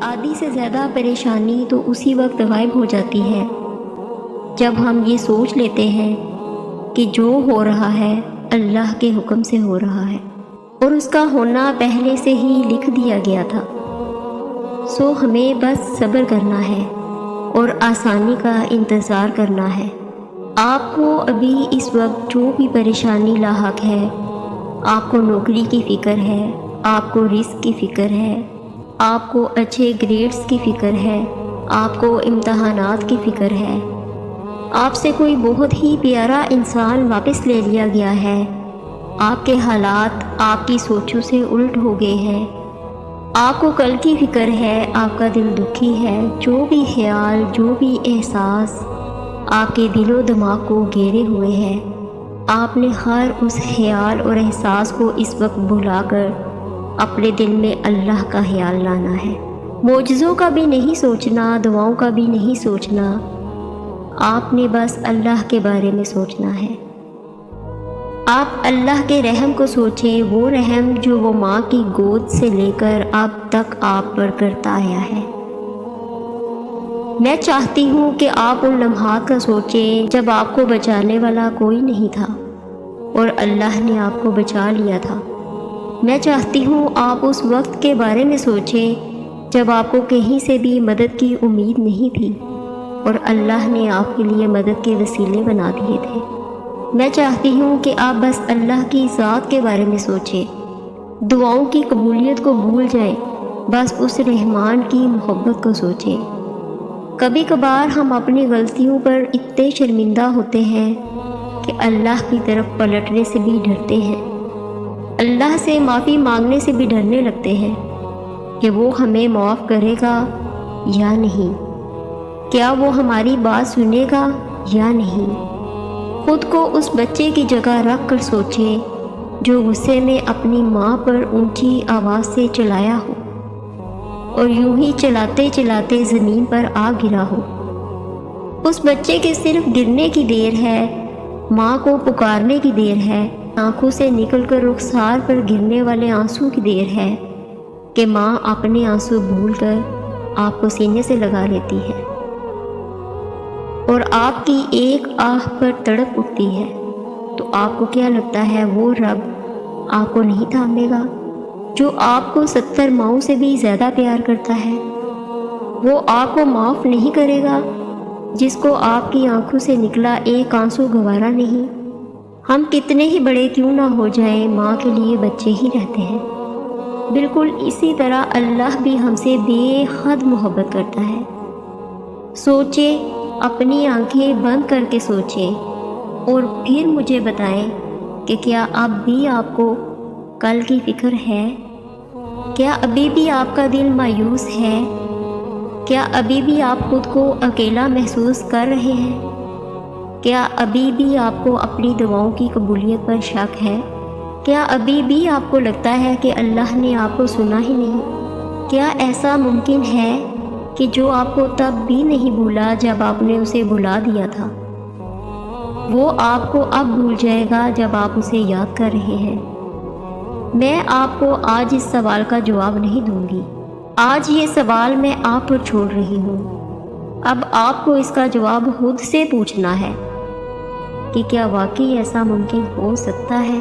आधी से ज़्यादा परेशानी तो उसी वक्त गायब हो जाती है जब हम ये सोच लेते हैं कि जो हो रहा है अल्लाह के हुक्म से हो रहा है और उसका होना पहले से ही लिख दिया गया था। सो हमें बस सब्र करना है और आसानी का इंतज़ार करना है। आपको अभी इस वक्त जो भी परेशानी लाहक है, आपको नौकरी की फ़िक्र है, आपको रिस्क की फ़िक्र है, आपको अच्छे ग्रेड्स की फ़िक्र है, आपको इम्तहानात की फ़िक्र है, आपसे कोई बहुत ही प्यारा इंसान वापस ले लिया गया है, आपके हालात आपकी सोचों से उल्ट हो गए हैं, आपको कल की फ़िक्र है, आपका दिल दुखी है, जो भी ख्याल जो भी एहसास आपके दिलो दिमाग को घेरे हुए हैं, आपने हर उस ख्याल और एहसास को इस वक्त भुलाकर अपने दिल में अल्लाह का ख्याल लाना है। मोजज़ों का भी नहीं सोचना, दुआओं का भी नहीं सोचना, आपने बस अल्लाह के बारे में सोचना है। आप अल्लाह के रहम को सोचें, वो रहम जो वो माँ की गोद से लेकर अब तक आप पर करता आया है। मैं चाहती हूँ कि आप उन लम्हात का सोचें जब आपको बचाने वाला कोई नहीं था और अल्लाह ने आपको बचा लिया था। मैं चाहती हूँ आप उस वक्त के बारे में सोचें जब आपको कहीं से भी मदद की उम्मीद नहीं थी और अल्लाह ने आपके लिए मदद के वसीले बना दिए थे। मैं चाहती हूँ कि आप बस अल्लाह की ज़ात के बारे में सोचें, दुआओं की कबूलियत को भूल जाएं, बस उस रहमान की मोहब्बत को सोचें। कभी कभार हम अपनी गलतियों पर इतने शर्मिंदा होते हैं कि अल्लाह की तरफ पलटने से भी डरते हैं, अल्लाह से माफ़ी मांगने से भी डरने लगते हैं कि वो हमें माफ़ करेगा या नहीं, क्या वो हमारी बात सुनेगा या नहीं। खुद को उस बच्चे की जगह रख कर सोचें जो गुस्से में अपनी माँ पर ऊंची आवाज़ से चिल्लाया हो और यूं ही चलाते चलाते ज़मीन पर आ गिरा हो। उस बच्चे के सिर्फ गिरने की देर है, माँ को पुकारने की देर है, आंखों से निकलकर रुखसार पर गिरने वाले आंसू की देर है कि माँ अपने आंसू भूलकर आपको सीने से लगा लेती है और आपकी एक आह पर तड़प उठती है। तो आपको क्या लगता है वो रब आपको नहीं थामेगा जो आपको 70 माओं से भी ज़्यादा प्यार करता है? वो आपको माफ़ नहीं करेगा जिसको आपकी आंखों से निकला एक आंसू गवारा नहीं? हम कितने ही बड़े क्यों ना हो जाएं, माँ के लिए बच्चे ही रहते हैं। बिल्कुल इसी तरह अल्लाह भी हमसे बेहद मोहब्बत करता है। सोचें, अपनी आंखें बंद करके सोचें और फिर मुझे बताएं कि क्या अब भी आपको कल की फ़िक्र है? क्या अभी भी आपका दिल मायूस है? क्या अभी भी आप खुद को अकेला महसूस कर रहे हैं? क्या अभी भी आपको अपनी दुआओं की कबूलियत पर शक है? क्या अभी भी आपको लगता है कि अल्लाह ने आपको सुना ही नहीं? क्या ऐसा मुमकिन है कि जो आपको तब भी नहीं भूला जब आपने उसे भुला दिया था, वो आपको अब भूल जाएगा जब आप उसे याद कर रहे हैं? मैं आपको आज इस सवाल का जवाब नहीं दूंगी। आज ये सवाल मैं आप पर छोड़ रही हूँ। अब आपको इसका जवाब खुद से पूछना है कि क्या वाकई ऐसा मुमकिन हो सकता है।